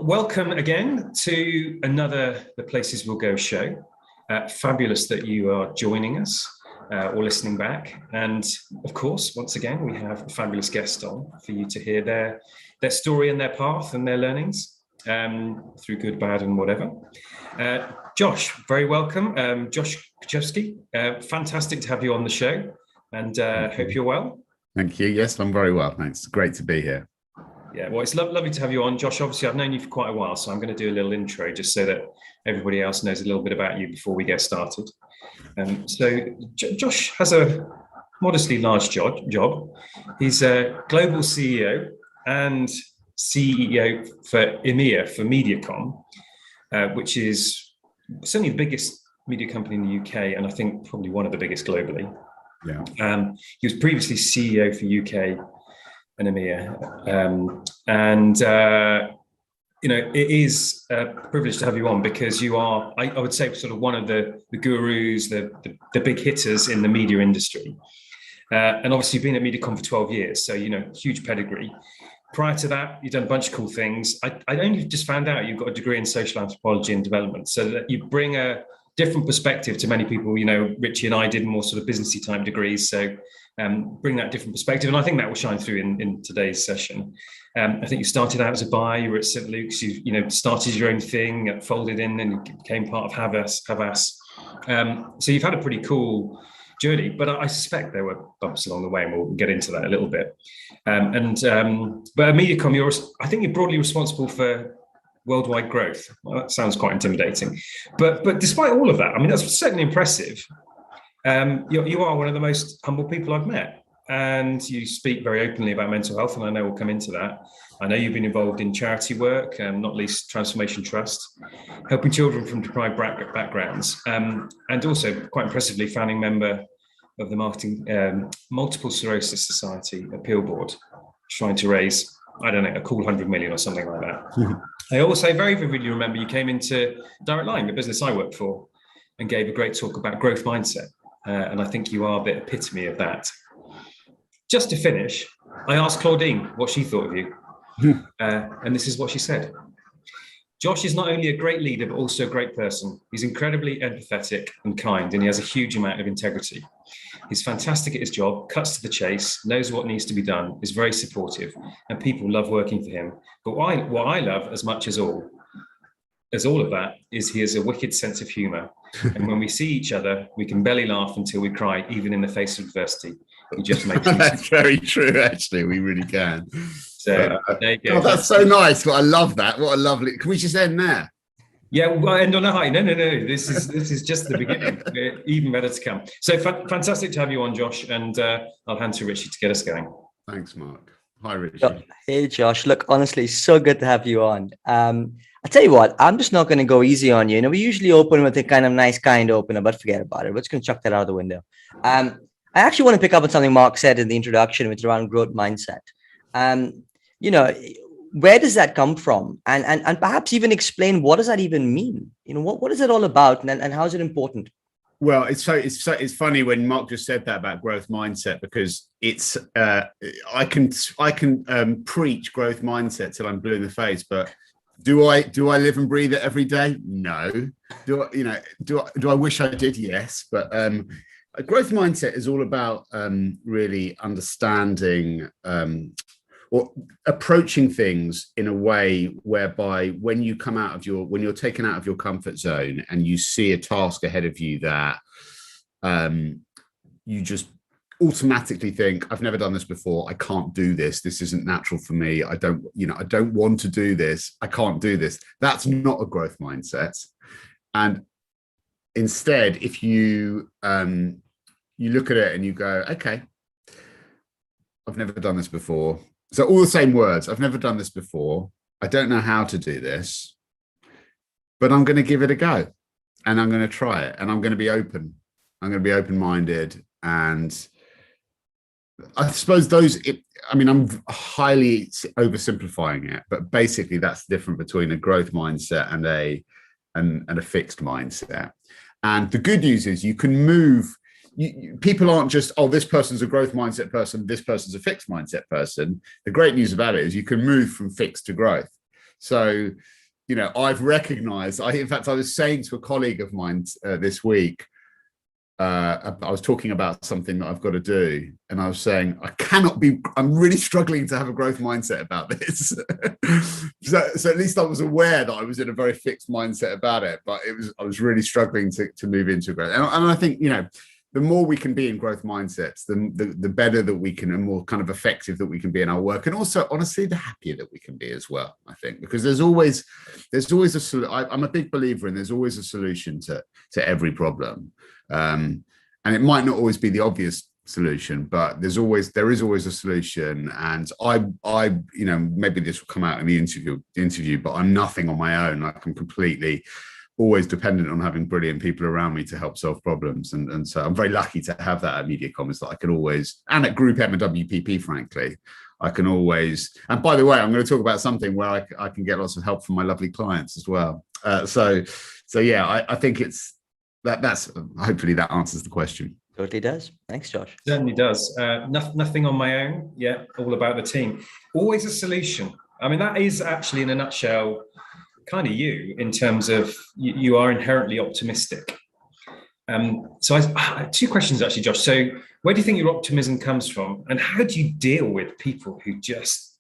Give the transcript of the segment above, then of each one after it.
welcome again to another The Places We'll Go show. Fabulous that you are joining us or listening back. And of course, once again, we have a fabulous guest on for you to hear their story and their path and their learnings through good, bad, and whatever. Josh, very welcome. Josh Krichefski, fantastic to have you on the show, and hope you're well. Thank you. Yes, I'm very well. Thanks. Great to be here. Yeah, well, it's lovely to have you on, Josh. Obviously, I've known you for quite a while, so I'm going to do a little intro just so that everybody else knows a little bit about you before we get started. Josh has a modestly large job. He's a global CEO and CEO for EMEA for MediaCom, which is certainly the biggest media company in the UK, and I think probably one of the biggest globally. Yeah. He was previously CEO for UK and EMEA, it is a privilege to have you on because you are, I would say, sort of one of the gurus, the big hitters in the media industry, and obviously you've been at MediaCom for 12 years, so huge pedigree. Prior to that, you've done a bunch of cool things. I only just found out you've got a degree in social anthropology and development, so that you bring a different perspective to many people. Richie and I did more sort of businessy type degrees, so bring that different perspective, and I think that will shine through in today's session. I think you started out as a buyer. You were at St. Luke's. You started your own thing, folded in, and became part of Havas. So you've had a pretty cool journey, but I suspect there were bumps along the way, and we'll get into that a little bit. But at MediaCom, I think you're broadly responsible for worldwide growth. Well, that sounds quite intimidating, but despite all of that, I mean, that's certainly impressive. You are one of the most humble people I've met, and you speak very openly about mental health, and I know we'll come into that. I know you've been involved in charity work, not least Transformation Trust, helping children from deprived backgrounds, and also, quite impressively, founding member of the Multiple Sclerosis Society Appeal Board, trying to raise, I don't know, a cool 100 million or something like that. I also very vividly remember you came into Direct Line, the business I work for, and gave a great talk about growth mindset. And I think you are the epitome of that. Just to finish, I asked Claudine what she thought of you. And this is what she said. Josh is not only a great leader, but also a great person. He's incredibly empathetic and kind, and he has a huge amount of integrity. He's fantastic at his job, cuts to the chase, knows what needs to be done, is very supportive, and people love working for him. But what I love as much as all of that is he has a wicked sense of humor. And when we see each other, we can barely laugh until we cry, even in the face of adversity. He just makes That's very true, actually. We really can. So there you go. Oh, that's so nice. Well, I love that. What a lovely. Can we just end there? Yeah, we'll end on a high. No. This is just the beginning. Even better to come. So fantastic to have you on, Josh. And I'll hand to Richie to get us going. Thanks, Mark. Hi, Richie. Hey, Josh. Look, honestly, so good to have you on. I'll tell you what, I'm just not going to go easy on you. We usually open with a kind of nice, kind opener, but forget about it. We're just going to chuck that out of the window. I actually want to pick up on something Mark said in the introduction, which is around growth mindset. Where does that come from? And perhaps even explain, what does that even mean? What is it all about, and how is it important? Well, it's funny when Mark just said that about growth mindset, because it's I can preach growth mindset till I'm blue in the face, but do I live and breathe it every day? No. Do I wish I did? Yes. But a growth mindset is all about really understanding or approaching things in a way whereby when you're taken out of your comfort zone and you see a task ahead of you that you just automatically think, I've never done this before, I can't do this, this isn't natural for me, I don't want to do this, I can't do this. That's not a growth mindset. And instead, if you look at it and you go, okay, I've never done this before. So all the same words, I've never done this before, I don't know how to do this, but I'm going to give it a go, and I'm going to try it, and I'm going to be open. I'm going to be open-minded. And I suppose I'm highly oversimplifying it, but basically that's the difference between a growth mindset and a fixed mindset. And the good news is you can move. People aren't just, oh, this person's a growth mindset person, this person's a fixed mindset person. The great news about it is you can move from fixed to growth. So, I've recognized, in fact, I was saying to a colleague of mine this week, I was talking about something that I've got to do, and I was saying I'm really struggling to have a growth mindset about this. so at least I was aware that I was in a very fixed mindset about it, but I was really struggling to move into growth. And I think, the more we can be in growth mindsets, the better that we can, and more kind of effective that we can be in our work. And also, honestly, the happier that we can be as well, I think, because there's always I'm a big believer in there's always a solution to every problem. And it might not always be the obvious solution, but there is always a solution. And I maybe this will come out in the interview, but I'm nothing on my own. Like, I'm completely always dependent on having brilliant people around me to help solve problems. And so I'm very lucky to have that at MediaCom, is that I can always, and at Group M and WPP, frankly, I can always, and by the way, I'm going to talk about something where I can get lots of help from my lovely clients as well. So yeah, I think that's hopefully that answers the question. Totally does. Thanks, Josh. Certainly does. Nothing on my own. Yeah, all about the team. Always a solution. I mean, that is actually, in a nutshell, kind of you, in terms of you are inherently optimistic. So I have two questions actually, Josh. So where do you think your optimism comes from, and how do you deal with people who just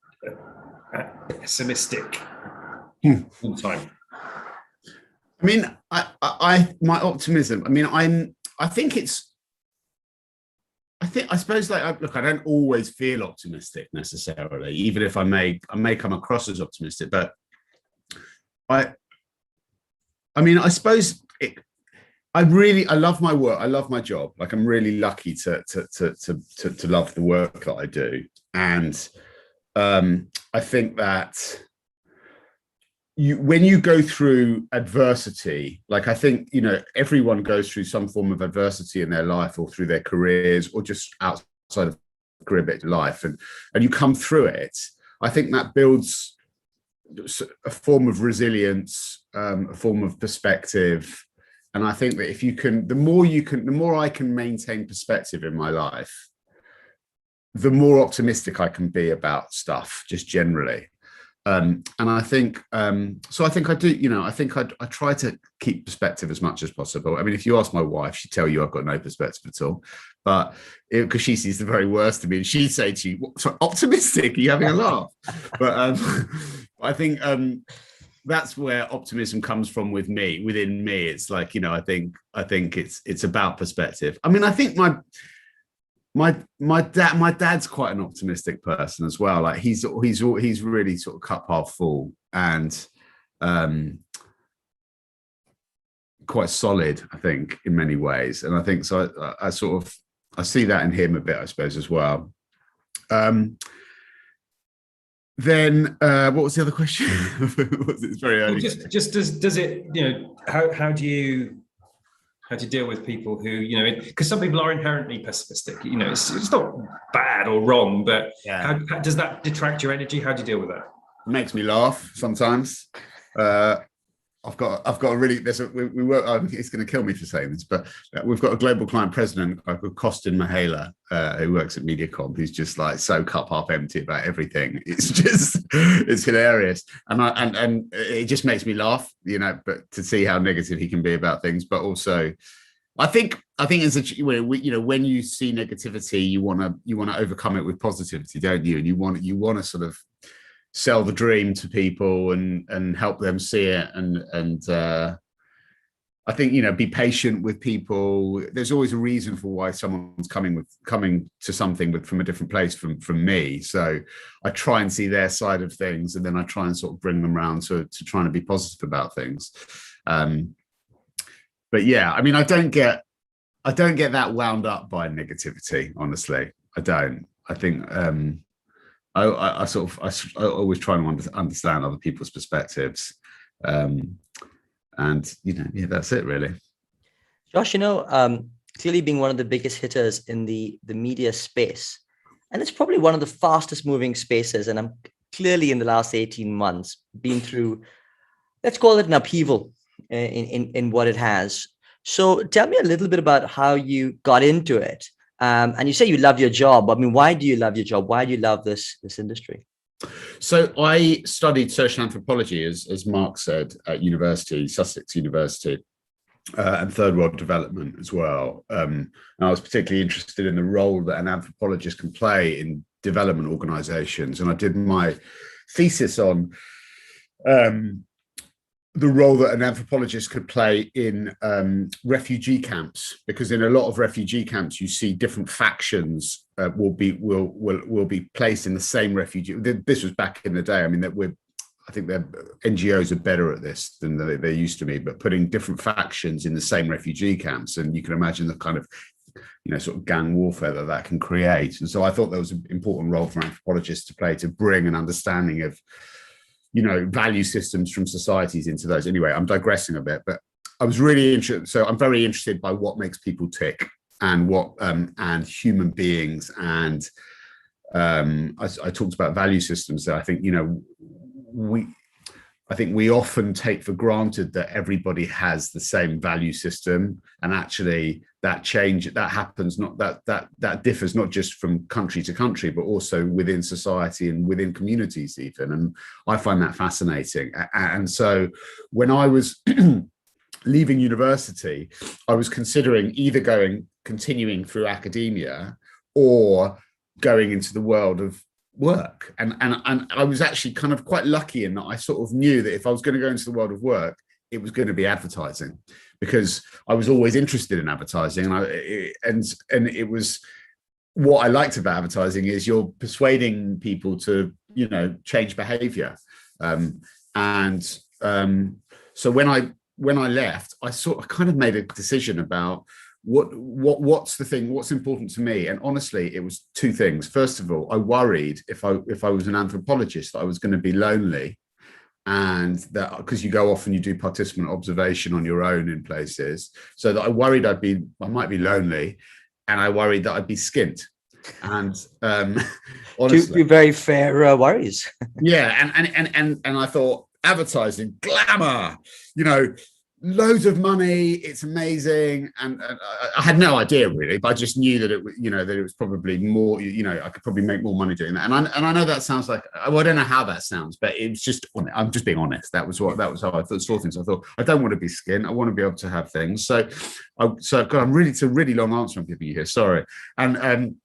are pessimistic all the time? I mean, my optimism. I mean, I suppose, like, look, I don't always feel optimistic necessarily, even if I may come across as optimistic. But I suppose I love my work. I love my job. Like, I'm really lucky to love the work that I do, and I think that when you go through adversity, like, I think, everyone goes through some form of adversity in their life, or through their careers, or just outside of career bit of life, and you come through it. I think that builds a form of resilience, a form of perspective. And I think that the more I can maintain perspective in my life, the more optimistic I can be about stuff, just generally. And I think, so I think I do, I think I try to keep perspective as much as possible. I mean, if you ask my wife, she'd tell you I've got no perspective at all, but because she sees the very worst of me, and she'd say to you, "What, so optimistic? Are you having a laugh?" But I think that's where optimism comes from within me. It's like, I think it's about perspective. I mean, I think my dad's quite an optimistic person as well. Like, he's really sort of cup half full, and quite solid, I think, in many ways. And I think so. I see that in him a bit, I suppose, as well. Then what was the other question? It's very early. Well, just does it, how do you deal with people who, because some people are inherently pessimistic, it's not bad or wrong, but yeah. How does that detract your energy? How do you deal with that? It makes me laugh sometimes. I've got a really, we work, it's going to kill me for saying this, but we've got a global client president called Kostin Mihaela, who works at MediaCom, who's just like so cup half empty about everything. It's hilarious. And it just makes me laugh, but to see how negative he can be about things. But also, I think it's when you see negativity, you want to overcome it with positivity, don't you? And you want to sort of sell the dream to people and help them see it, and I think, be patient with people. There's always a reason for why someone's coming to something from a different place from me. So I try and see their side of things, and then I try and sort of bring them around to trying to be positive about things. But yeah, I mean, I don't get that wound up by negativity, honestly. I don't. I think I always try and understand other people's perspectives, and that's it really. Josh, clearly being one of the biggest hitters in the media space, and it's probably one of the fastest moving spaces, and I'm clearly in the last 18 months been through, let's call it an upheaval in what it has. So tell me a little bit about how you got into it. And you say you love your job. I mean, why do you love your job? Why do you love this industry? So I studied social anthropology, as Mark said, at university, Sussex University, and third world development as well. And I was particularly interested in the role that an anthropologist can play in development organizations. And I did my thesis on the role that an anthropologist could play in refugee camps, because in a lot of refugee camps, you see different factions will be placed in the same refugee. This was back in the day. I mean, I think their NGOs are better at this than they used to be, but putting different factions in the same refugee camps, and you can imagine the kind of, sort of gang warfare that can create. And so I thought there was an important role for anthropologists to play to bring an understanding of, value systems from societies into those. Anyway, I'm digressing a bit, but I was really interested. So I'm very interested by what makes people tick and what and human beings. And I talked about value systems that I think, I think we often take for granted that everybody has the same value system, and actually that happens, not that differs not just from country to country, but also within society and within communities even. And I find that fascinating. And so when I was leaving university, I was considering either continuing through academia or going into the world of work. And I was actually kind of quite lucky in that I sort of knew that if I was going to go into the world of work, it was going to be advertising, because I was always interested in advertising. And it was, what I liked about advertising is you're persuading people to, change behavior. So when I left, I kind of made a decision about what's the thing, what's important to me. And honestly, it was two things. First of all, I worried if I was an anthropologist that I was going to be lonely, and that because you go off and you do participant observation on your own in places, so that I worried I might be lonely, and I worried that I'd be skint. And honestly, two very fair worries. Yeah, and I thought, advertising, glamour, loads of money, it's amazing. And I had no idea really, but I just knew that it was probably more, I could probably make more money doing that. And I know that sounds like, well, I don't know how that sounds, but it was just, I'm just being honest. That was how I saw things. I thought, I don't want to be skint. I want to be able to have things. So it's a really long answer I'm giving you here. Sorry. And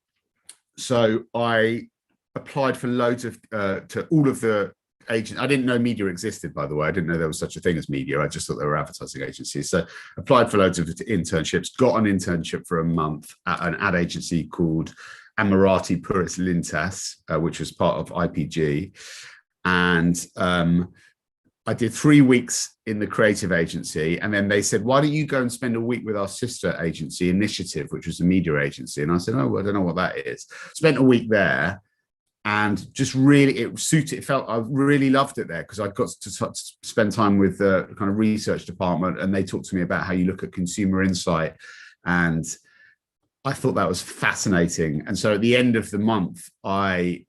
so I applied for loads of, to all of the agent. I didn't know media existed, by the way. I didn't know there was such a thing as media. I just thought there were advertising agencies. So applied for loads of internships, got an internship for a month at an ad agency called Amirati Puris Lintas, which was part of IPG. And I did 3 weeks in the creative agency. And then they said, why don't you go and spend a week with our sister agency, Initiative, which was a media agency. And I said, oh, I don't know what that is. Spent a week there. And just really, it suited. I really loved it there because I got to spend time with the kind of research department, and they talked to me about how you look at consumer insight, and I thought that was fascinating. And so at the end of the month, I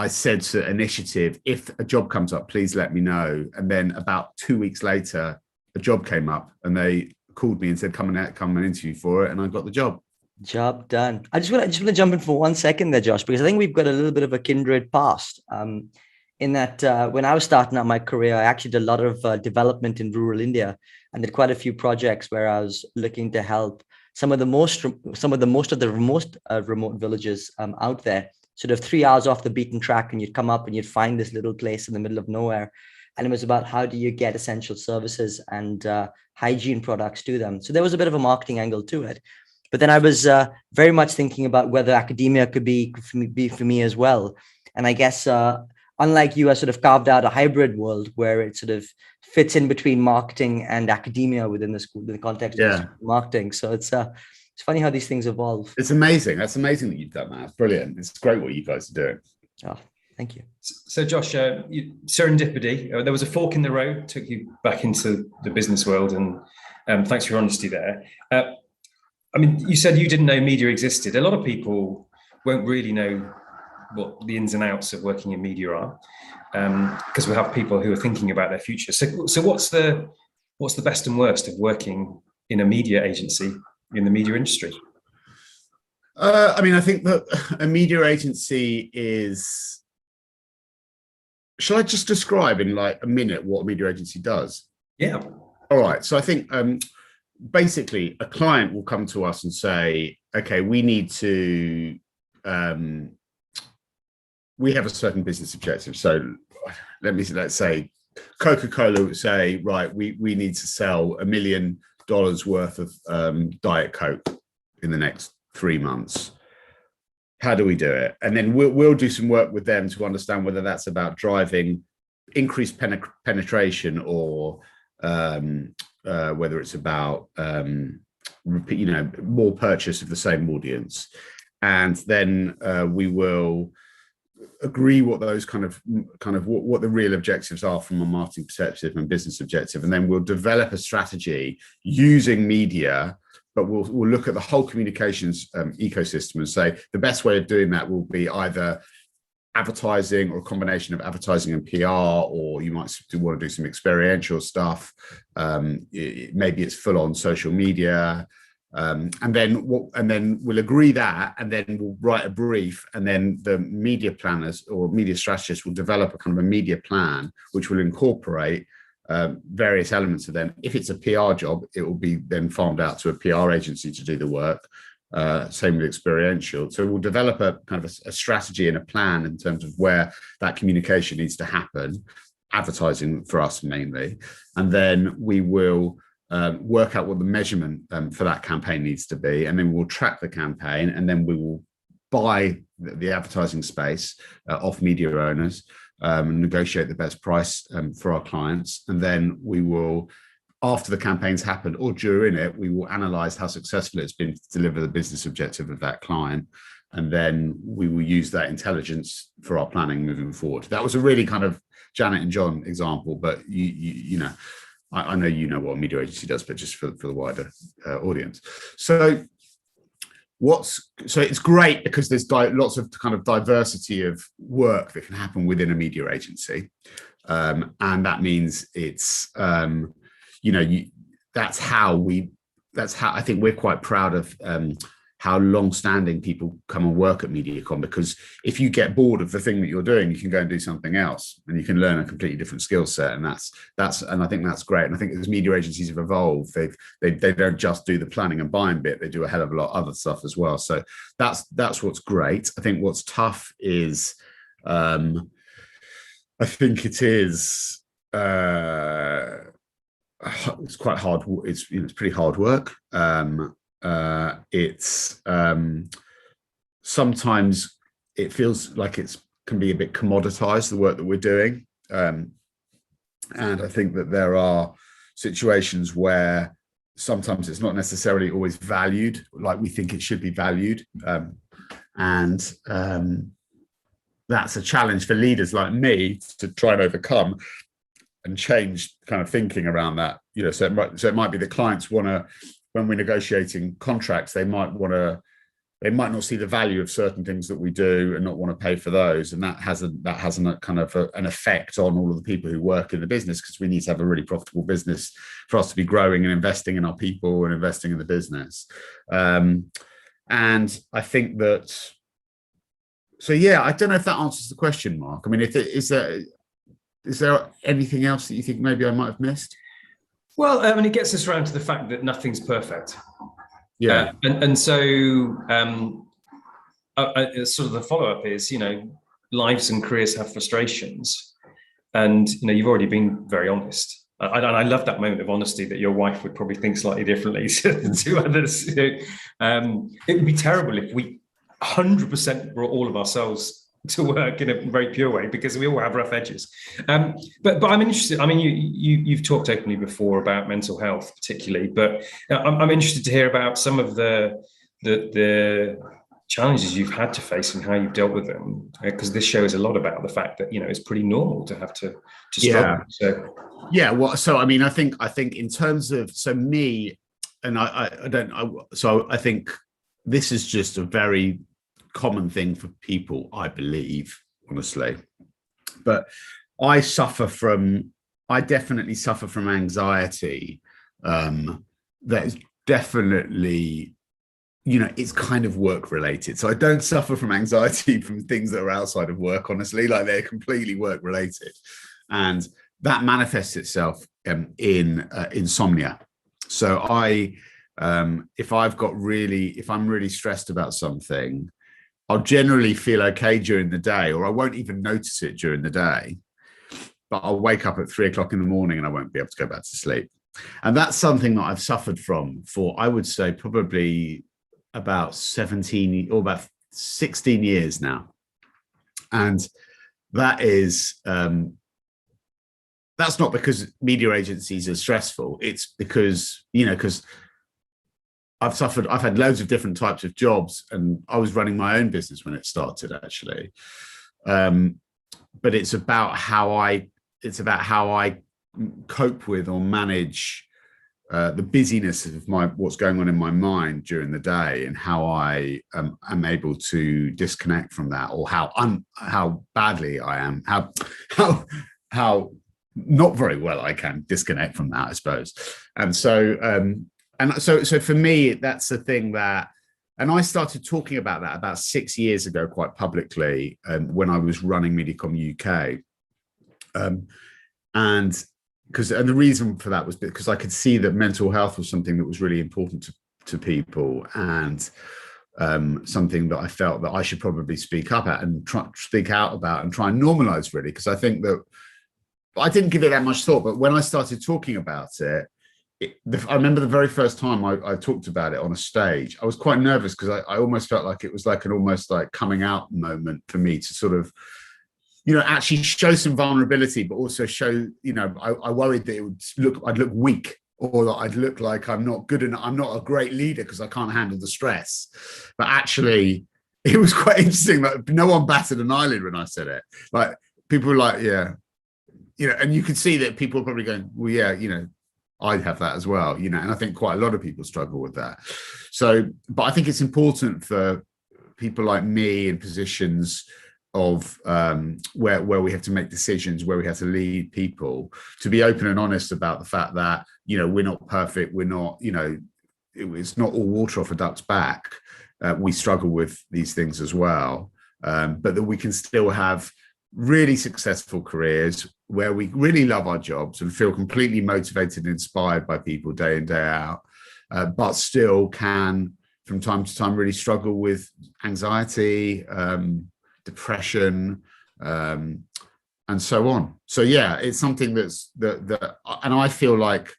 said to Initiative, if a job comes up, please let me know. And then about 2 weeks later, a job came up, and they called me and said, come and interview for it, and I got the job. Job done. I just want to jump in for 1 second there, Josh, because I think we've got a little bit of a kindred past. In that when I was starting out my career, I actually did a lot of development in rural India, and did quite a few projects where I was looking to help some of the most remote villages out there, sort of 3 hours off the beaten track, and you'd come up and you'd find this little place in the middle of nowhere. And it was about how do you get essential services and hygiene products to them. So there was a bit of a marketing angle to it. But then I was very much thinking about whether academia could be for me as well. And I guess, unlike you, I sort of carved out a hybrid world where it sort of fits in between marketing and academia within the school, in the context of marketing. So it's funny how these things evolve. It's amazing. That's amazing that you've done that. It's brilliant. It's great what you guys are doing. Oh, thank you. So Josh, serendipity, there was a fork in the road, took you back into the business world, and thanks for your honesty there. I mean, you said you didn't know media existed. A lot of people won't really know what the ins and outs of working in media are, because we have people who are thinking about their future. So what's the best and worst of working in a media agency in the media industry? I mean, I think that a media agency is shall I just describe in like a minute what a media agency does? Yeah. All right. So I think basically a client will come to us and say, okay, we need to, we have a certain business objective. So let's say Coca-Cola would say, right, we need to sell $1 million worth of Diet Coke in the next 3 months. How do we do it? And then we'll do some work with them to understand whether that's about driving increased penetration or whether it's about more purchase of the same audience. And then we will agree what those kind of what the real objectives are from a marketing perspective and business objective, and then we'll develop a strategy using media, but we'll look at the whole communications ecosystem and say the best way of doing that will be either advertising or a combination of advertising and PR, or you might want to do some experiential stuff. Maybe it's full on social media. And then we'll agree that, and then we'll write a brief, and then the media planners or media strategists will develop a kind of a media plan which will incorporate various elements of them. If it's a PR job, it will be then farmed out to a PR agency to do the work. Same with experiential. So we'll develop a kind of a strategy and a plan in terms of where that communication needs to happen, advertising for us mainly, and then we will work out what the measurement for that campaign needs to be, and then we'll track the campaign, and then we will buy the advertising space off media owners, negotiate the best price for our clients, and then we will, after the campaign's happened or during it, we will analyze how successful it's been to deliver the business objective of that client, and then we will use that intelligence for our planning moving forward. That was a really kind of Janet and John example, but you know, I know you know what a media agency does, but just for the wider audience. So it's great because there's lots of kind of diversity of work that can happen within a media agency, and that means it's that's how I think we're quite proud of how long-standing people come and work at MediaCom, because if you get bored of the thing that you're doing, you can go and do something else, and you can learn a completely different skill set, and and I think that's great. And I think as media agencies have evolved, they don't just do the planning and buying bit; they do a hell of a lot of other stuff as well. So that's what's great. I think what's tough is, I think it is. It's quite hard. It's pretty hard work. It's sometimes it feels like can be a bit commoditized, the work that we're doing, and I think that there are situations where sometimes it's not necessarily always valued like we think it should be valued, and that's a challenge for leaders like me to try and overcome and change kind of thinking around that. So it might be that clients want to, when we're negotiating contracts, they might not see the value of certain things that we do and not want to pay for those, and that has a kind of an effect on all of the people who work in the business, because we need to have a really profitable business for us to be growing and investing in our people and investing in the business. And I think that, so yeah, I don't know if that answers the question, Mark. I mean, is there anything else that you think maybe I might have missed? Well, I mean, it gets us around to the fact that nothing's perfect. Yeah. And so sort of the follow-up is, lives and careers have frustrations. And, you've already been very honest. I love that moment of honesty that your wife would probably think slightly differently to others. It would be terrible if we 100% brought all of ourselves to work in a very pure way, because we all have rough edges. But I'm interested. I mean, you've talked openly before about mental health, particularly, but I'm interested to hear about some of the challenges you've had to face and how you've dealt with them, because this shows a lot about the fact that it's pretty normal to have to struggle. So yeah, well, so I mean, I think in terms of me, and I think this is just a very common thing for people, I believe, honestly. But I definitely suffer from anxiety that is definitely it's kind of work related. So I don't suffer from anxiety from things that are outside of work, honestly, like they're completely work related. And that manifests itself in insomnia. So if I'm really stressed about something, I'll generally feel okay during the day, or I won't even notice it during the day, but I'll wake up at 3 o'clock in the morning and I won't be able to go back to sleep. And that's something that I've suffered from for, I would say, probably about 17 or about 16 years now. And that is, that's not because media agencies are stressful. It's because, because I've had loads of different types of jobs, and I was running my own business when it started, actually. But it's about how I cope with or manage the busyness of what's going on in my mind during the day, and how I am able to disconnect from that, or how badly I am, how not very well I can disconnect from that, I suppose. And so for me, that's the thing that, and I started talking about that about 6 years ago, quite publicly, when I was running MediaCom UK. And the reason for that was because I could see that mental health was something that was really important to people, and something that I felt that I should probably speak up at and speak out about and try and normalize, really, because I think that I didn't give it that much thought. But when I started talking about it, I remember the very first time I talked about it on a stage, I was quite nervous because I almost felt like it was like an almost like coming out moment for me to sort of, actually show some vulnerability, but also show, I worried that I'd look weak, or that I'd look like I'm not good enough. I'm not a great leader because I can't handle the stress. But actually, it was quite interesting that no one batted an eyelid when I said it. Like, people were like, yeah, and you could see that people were probably going, well, yeah, I have that as well, and I think quite a lot of people struggle with that. So, but I think it's important for people like me in positions of where we have to make decisions, where we have to lead people, to be open and honest about the fact that, we're not perfect. We're not, it's not all water off a duck's back. We struggle with these things as well, but that we can still have really successful careers where we really love our jobs and feel completely motivated and inspired by people day in, day out, but still can, from time to time, really struggle with anxiety, depression, and so on. So yeah, it's something that and I feel like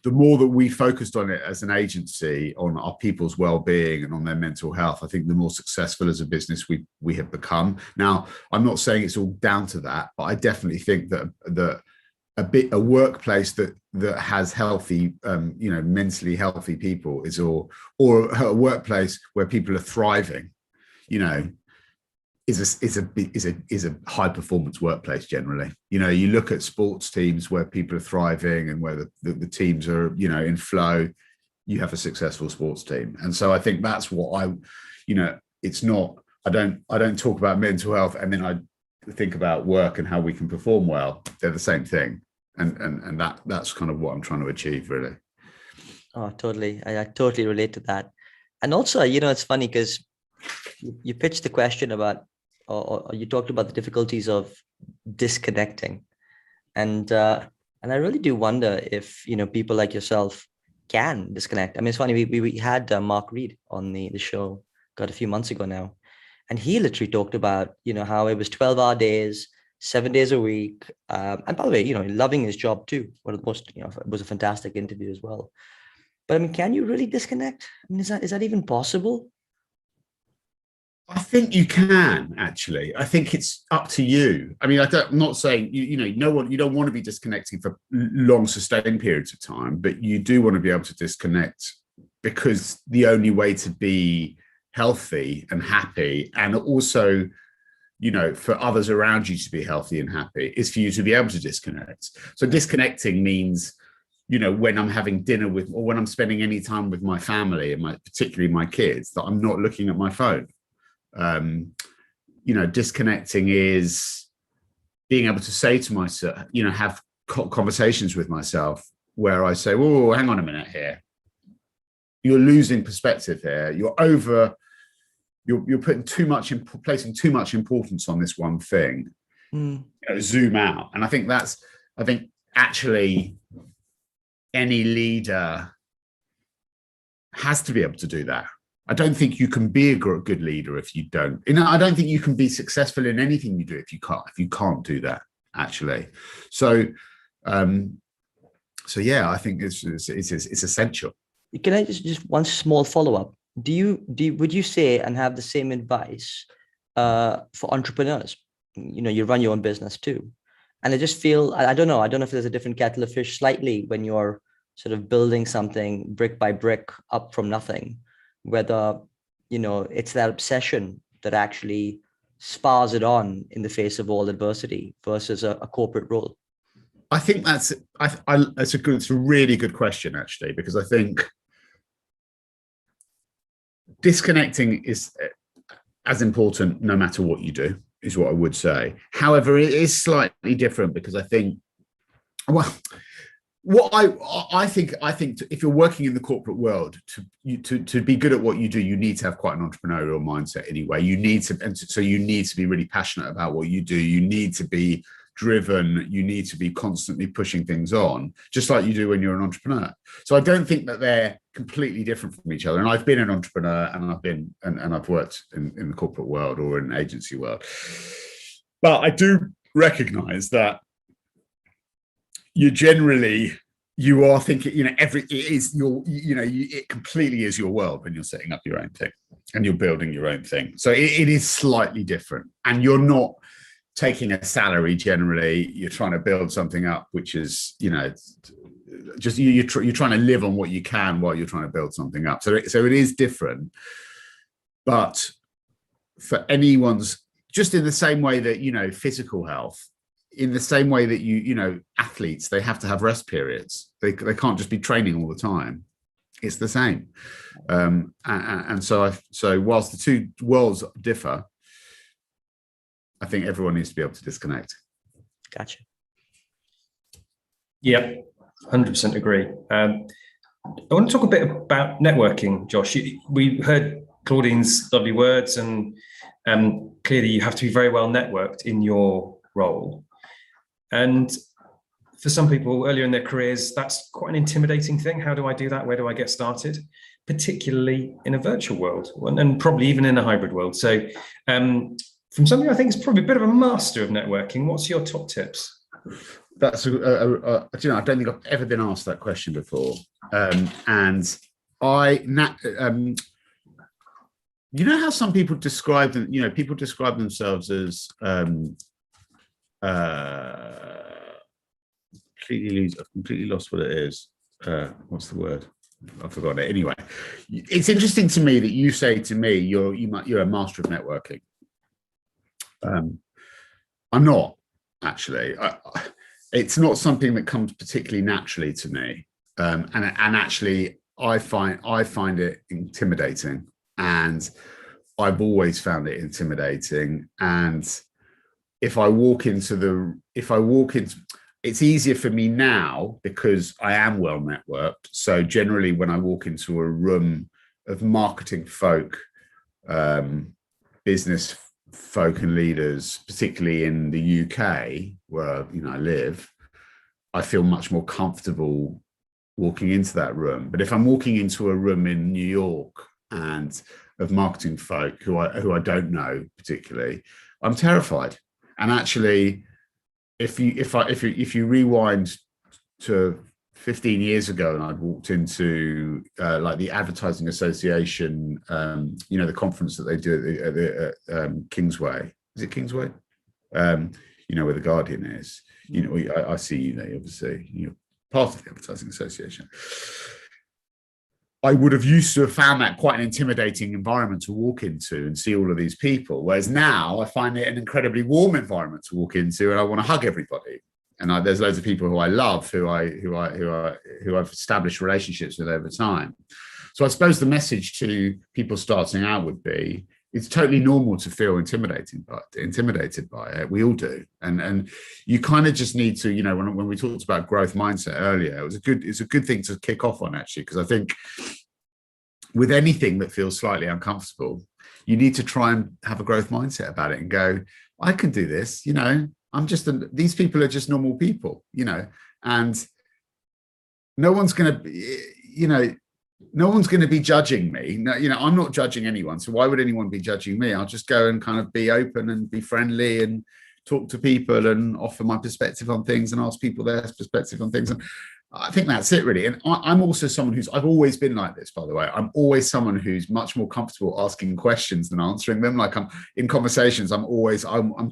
the more that we focused on it as an agency, on our people's well-being and on their mental health, I think the more successful as a business we have become. Now, I'm not saying it's all down to that, but I definitely think that a workplace that has healthy, mentally healthy people or a workplace where people are thriving, is a high performance workplace generally. You look at sports teams where people are thriving and where the teams are, in flow, you have a successful sports team. And so I think that's what it's not, I don't talk about mental health and then I think about work and how we can perform well. They're the same thing. And that's kind of what I'm trying to achieve, really. Oh, totally. I totally relate to that. And also, it's funny because you pitched the question about, or you talked about the difficulties of disconnecting, and I really do wonder if people like yourself can disconnect. I mean, it's funny, we had Mark Reed on the show got a few months ago now, and he literally talked about how it was 12-hour days, 7 days a week, and by the way, loving his job too. One of the most, it was a fantastic interview as well. But I mean, can you really disconnect? I mean, is that even possible? I think you can, actually. I think it's up to you. I mean, I'm not saying you don't want to be disconnecting for long, sustained periods of time, but you do want to be able to disconnect, because the only way to be healthy and happy, and also, for others around you to be healthy and happy, is for you to be able to disconnect. So disconnecting means, when I'm having dinner with, or when I'm spending any time with my family and particularly my kids, that I'm not looking at my phone. Disconnecting is being able to say to myself, have conversations with myself where I say, "Whoa, hang on a minute here. you're losing perspective here. You're putting placing too much importance on this one thing. Zoom out. And I think actually any leader has to be able to do that. I don't think you can be a good leader if you don't. I don't think you can be successful in anything you do if you can't do that, actually. So yeah, I think it's essential. Can I just one small follow-up? Would you say and have the same advice for entrepreneurs? You run your own business too. And I just feel, I don't know if there's a different kettle of fish slightly when you're sort of building something brick by brick up from nothing, whether, it's that obsession that actually spars it on in the face of all adversity versus a corporate role. I think it's a really good question, actually, because I think disconnecting is as important no matter what you do, is what I would say. However, it is slightly different because I think, I think if you're working in the corporate world, to be good at what you do, you need to have quite an entrepreneurial mindset anyway. You need to be really passionate about what you do. You need to be driven. You need to be constantly pushing things on, just like you do when you're an entrepreneur. So I don't think that they're completely different from each other. And I've been an entrepreneur, and I've worked in the corporate world or in agency world. But I do recognize that you are thinking, it completely is your world when you're setting up your own thing and you're building your own thing. So it is slightly different, and you're not taking a salary. Generally, you're trying to build something up, which is, just you're trying to live on what you can while you're trying to build something up. So it is different, but for anyone's, just in the same way that, physical health, in the same way that athletes, they have to have rest periods. They can't just be training all the time. It's the same. And so whilst the two worlds differ, I think everyone needs to be able to disconnect. Gotcha. Yeah, 100% agree. I want to talk a bit about networking, Josh. We heard Claudine's lovely words, and clearly you have to be very well networked in your role. And for some people earlier in their careers, that's quite an intimidating thing. How do I do that? Where do I get started? Particularly in a virtual world, and probably even in a hybrid world. So from somebody I think is probably a bit of a master of networking, what's your top tips? That's I don't think I've ever been asked that question before. And how some people describe them, people describe themselves as I've completely lost what it is. What's the word? I've forgotten it. Anyway, it's interesting to me that you say to me you're a master of networking. I'm not, actually. It's not something that comes particularly naturally to me, and actually I find it intimidating, and I've always found it intimidating. And if I walk into, it's easier for me now because I am well networked. So generally, when I walk into a room of marketing folk, business folk and leaders, particularly in the UK where I live, I feel much more comfortable walking into that room. But if I'm walking into a room in New York and of marketing folk who I don't know particularly, I'm terrified. And actually, if you rewind to 15 years ago, and I'd walked into like the Advertising Association, the conference that they do at the Kingsway. Is it Kingsway? Where the Guardian is. I see obviously you're part of the Advertising Association. I would have used to have found that quite an intimidating environment to walk into and see all of these people. Whereas now I find it an incredibly warm environment to walk into, and I want to hug everybody. And there's loads of people who I love, who I've established relationships with over time. So I suppose the message to people starting out would be, it's totally normal to feel intimidated by it. We all do, and you kind of just need to, when we talked about growth mindset earlier, it's a good thing to kick off on, actually, because I think with anything that feels slightly uncomfortable, you need to try and have a growth mindset about it and go, I can do this, these people are just normal people, and no one's going to be, no one's going to be judging me. No, I'm not judging anyone. So why would anyone be judging me? I'll just go and kind of be open and be friendly and talk to people and offer my perspective on things and ask people their perspective on things. And I think that's it, really. And I'm also someone I've always been like this, by the way. I'm always someone who's much more comfortable asking questions than answering them. Like, I'm in conversations, I'm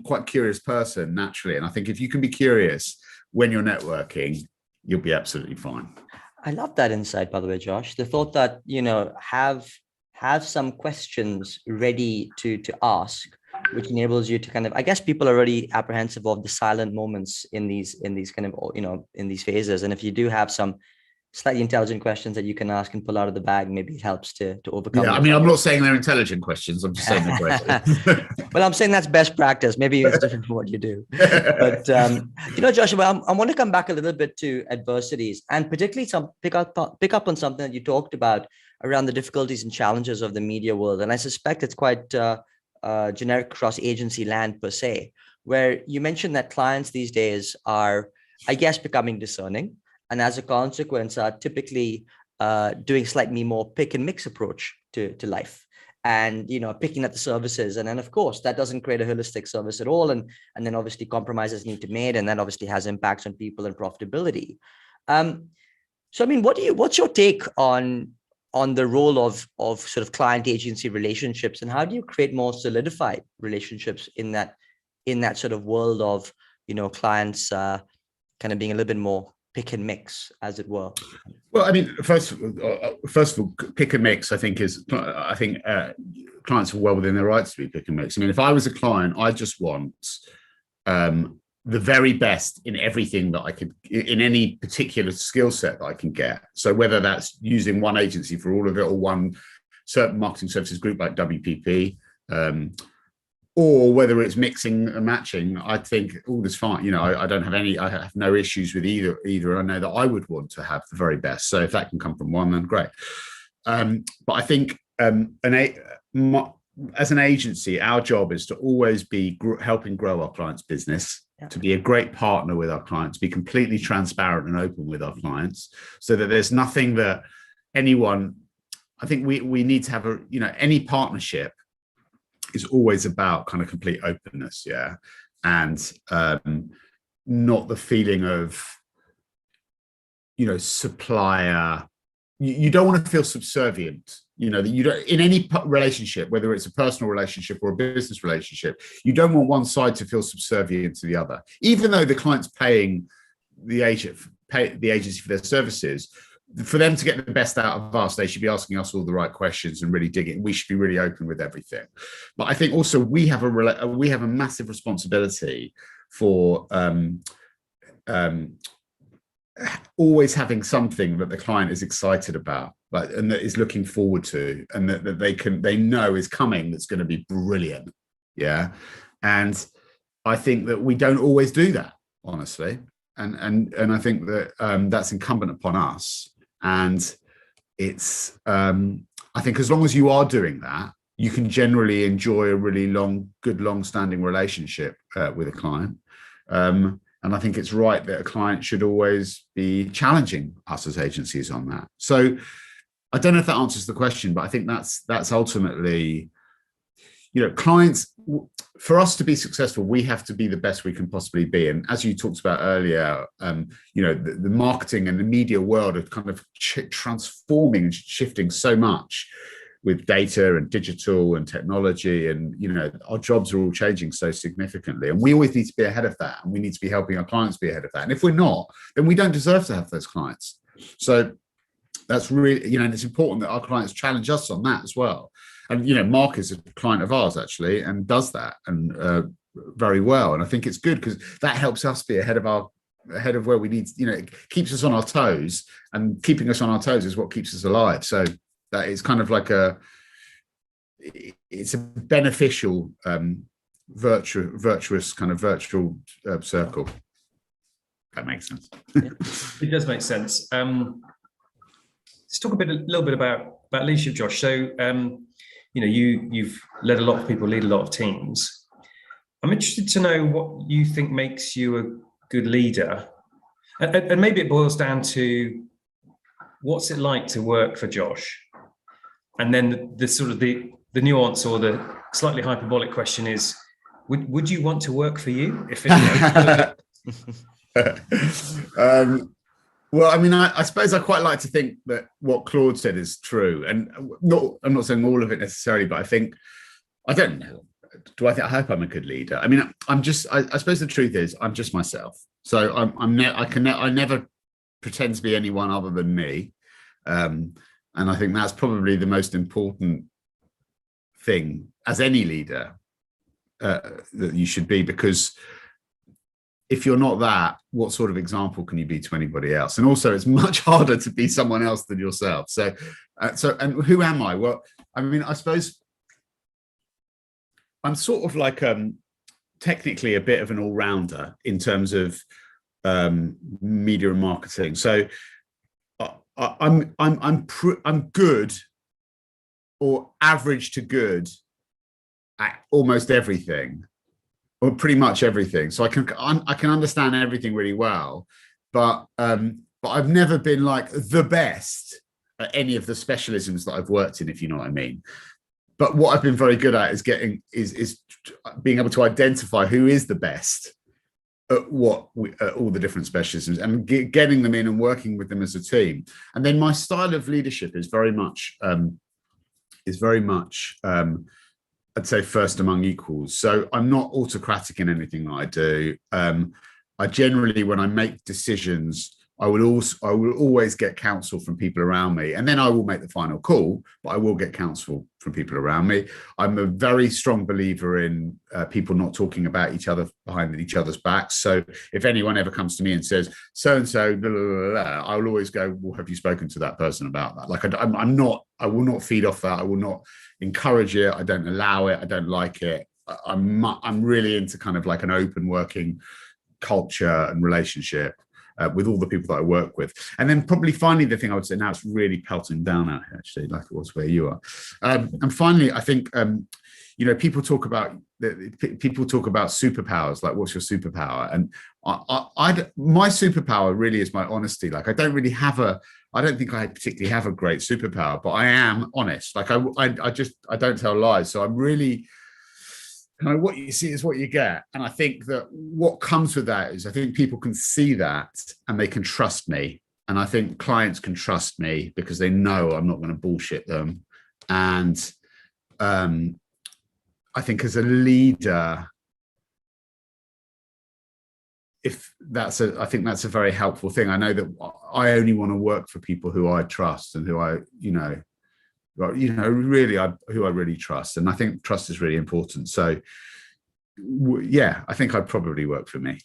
quite a curious person naturally. And I think if you can be curious when you're networking, you'll be absolutely fine. I love that insight, by the way, Josh. The thought that, have some questions ready to ask, which enables you to kind of, I guess people are already apprehensive of the silent moments in these kind of, in these phases. And if you do have some slightly intelligent questions that you can ask and pull out of the bag, maybe it helps to overcome. Yeah, I mean, I'm not saying they're intelligent questions. I'm just saying they're questions. Well, I'm saying that's best practice. Maybe it's different from what you do. But, Joshua, I want to come back a little bit to adversities, and particularly pick up on something that you talked about around the difficulties and challenges of the media world. And I suspect it's quite generic across agency land per se, where you mentioned that clients these days are, I guess, becoming discerning, and as a consequence are typically doing slightly more pick and mix approach to life, and picking at the services. And then of course that doesn't create a holistic service at all, and then obviously compromises need to be made, and that obviously has impacts on people and profitability. So I mean, what's your take on the role of sort of client agency relationships, and how do you create more solidified relationships in that sort of world of clients kind of being a little bit more pick and mix, as it were? Well, I mean, first of all, pick and mix, I think clients are well within their rights to be pick and mix. I mean, if I was a client, I just want the very best in everything that I could, in any particular skill set that I can get. So whether that's using one agency for all of it, or one certain marketing services group like WPP, or whether it's mixing and matching, I think all is fine. I have no issues with either. I know that I would want to have the very best. So if that can come from one, then great. But I think as an agency, our job is to always be helping grow our clients' business, to be a great partner with our clients, be completely transparent and open with our clients, so that there's nothing that anyone, I think we need to have any partnership is always about kind of complete openness, and not the feeling of supplier. You don't want to feel subservient. That you don't, in any relationship, whether it's a personal relationship or a business relationship, you don't want one side to feel subservient to the other, even though the client's paying the agency for their services. For them to get the best out of us, they should be asking us all the right questions and really digging. We should be really open with everything. But I think also we have a massive responsibility for always having something that the client is excited about, and that is looking forward to, and that they know is coming, that's going to be brilliant. And I think that we don't always do that, honestly, and I think that that's incumbent upon us. And it's I think as long as you are doing that, you can generally enjoy a really good long-standing relationship with a client. And I think it's right that a client should always be challenging us as agencies on that. So I don't know if that answers the question, but I think that's ultimately, clients, for us to be successful, we have to be the best we can possibly be. And as you talked about earlier, the marketing and the media world are kind of transforming and shifting so much with data and digital and technology, and our jobs are all changing so significantly, and we always need to be ahead of that, and we need to be helping our clients be ahead of that. And if we're not, then we don't deserve to have those clients. So that's really, and it's important that our clients challenge us on that as well. And Mark is a client of ours actually, and does that and very well. And I think it's good because that helps us be ahead of where we need. It keeps us on our toes, and keeping us on our toes is what keeps us alive. So that is kind of like it's a beneficial, virtuous kind of virtual circle. That makes sense. It does make sense. let's talk a little bit about leadership, Josh. So, you've led a lot of people, lead a lot of teams. I'm interested to know what you think makes you a good leader, and maybe it boils down to what's it like to work for Josh, and then the sort of the nuance or the slightly hyperbolic question is, would you want to work for you if it? Well, I mean, I suppose I quite like to think that what Claude said is true, and I'm not saying all of it necessarily, but I don't know. I hope I'm a good leader. I mean, I suppose the truth is I'm just myself. So I never pretend to be anyone other than me. And I think that's probably the most important thing as any leader that you should be, because if you're not that, what sort of example can you be to anybody else? And also, it's much harder to be someone else than yourself. So and who am I? Well, I mean, I suppose I'm sort of like technically a bit of an all-rounder in terms of media and marketing. So I'm good or average to good at almost everything. Or pretty much everything. So I can understand everything really well, but I've never been like the best at any of the specialisms that I've worked in, if you know what I mean. But what I've been very good at is being able to identify who is the best at all the different specialisms and getting them in and working with them as a team. And then my style of leadership is very much I'd say first among equals. So I'm not autocratic in anything that I do. I generally, when I make decisions, I will always get counsel from people around me, and then I will make the final call, but I will get counsel from people around me. I'm a very strong believer in people not talking about each other behind each other's backs. So if anyone ever comes to me and says, so-and-so, blah, blah, blah, I will always go, well, have you spoken to that person about that? Like I will not feed off that. I will not encourage it. I don't allow it. I don't like it. I'm really into kind of like an open working culture and relationship with all the people that I work with. And then probably finally, the thing I would say now, it's really pelting down out here, actually, like it was where you are. And finally, I think, people talk about superpowers, like what's your superpower? And my superpower really is my honesty. Like I don't think I particularly have a great superpower, but I am honest. Like I don't tell lies. So I'm really, what you see is what you get. And I think that what comes with that is I think people can see that and they can trust me. And I think clients can trust me because they know I'm not going to bullshit them. And I think as a leader, I think that's a very helpful thing. I know that I only want to work for people who I trust and who I really trust. And I think trust is really important. So yeah, I think I'd probably work for me.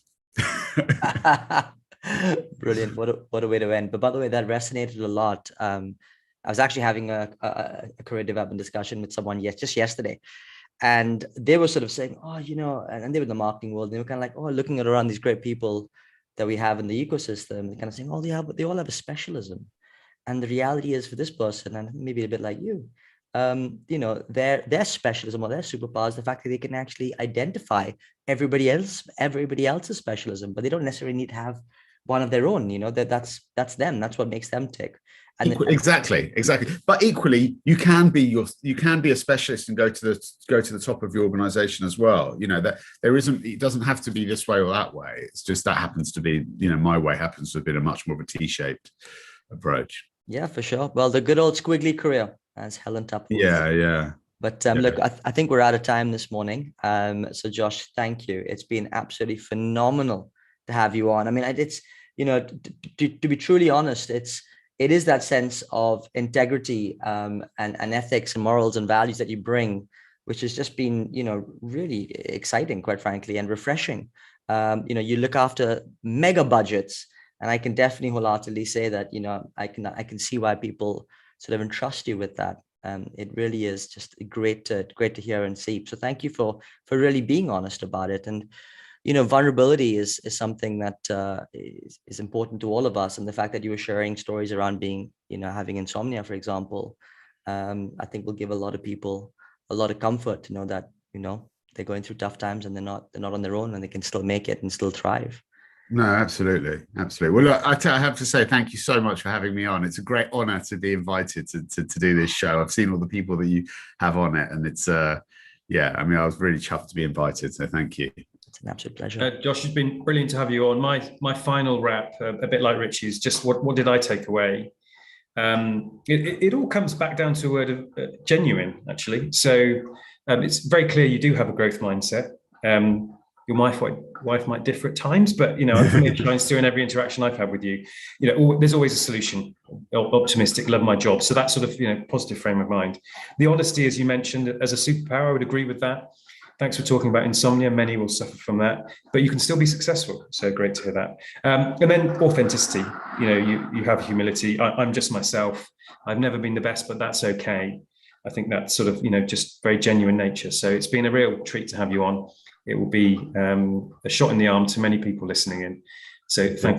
Brilliant. What a way to end. But by the way, that resonated a lot. I was actually having a career development discussion with someone just yesterday. And they were sort of saying, and they were in the marketing world. They were kind of like, looking at around these great people that we have in the ecosystem, kind of saying, yeah, but they all have a specialism. And the reality is for this person, and maybe a bit like you, their specialism or their superpower, the fact that they can actually identify everybody else's specialism, but they don't necessarily need to have one of their own. That's them. That's what makes them tick. And exactly. But equally, you can be a specialist and go to the top of your organization as well. That it doesn't have to be this way or that way. It's just that happens to be, my way happens to have been a much more of a T-shaped approach. Yeah, for sure. Well, the good old squiggly career, as Helen Tupp would say. Yeah. But look, I think we're out of time this morning. So Josh, thank you. It's been absolutely phenomenal to have you on. I mean, it's, to be truly honest, it is that sense of integrity and ethics and morals and values that you bring, which has just been, really exciting, quite frankly, and refreshing. You look after mega budgets, and I can definitely wholeheartedly say that, I can see why people sort of entrust you with that. It really is just great to hear and see. So thank you for really being honest about it. And vulnerability is something that is important to all of us. And the fact that you were sharing stories around being, having insomnia, for example, I think will give a lot of people a lot of comfort to know that, they're going through tough times and they're not on their own, and they can still make it and still thrive. No, absolutely. Well, look, I have to say thank you so much for having me on. It's a great honor to be invited to do this show. I've seen all the people that you have on it, and it's I was really chuffed to be invited. So thank you. It's an absolute pleasure. Josh, it's been brilliant to have you on. My final wrap, a bit like Richie's, just what did I take away? It all comes back down to a word of genuine, actually. So it's very clear you do have a growth mindset. Your wife might differ at times, but for me, it shines through in every interaction I've had with you. There's always a solution. Optimistic, love my job. So that sort of positive frame of mind. The honesty, as you mentioned, as a superpower, I would agree with that. Thanks for talking about insomnia. Many will suffer from that, but you can still be successful. So great to hear that. And then authenticity. You have humility. I'm just myself. I've never been the best, but that's okay. I think that's sort of just very genuine nature. So it's been a real treat to have you on. It will be a shot in the arm to many people listening in. So thank you.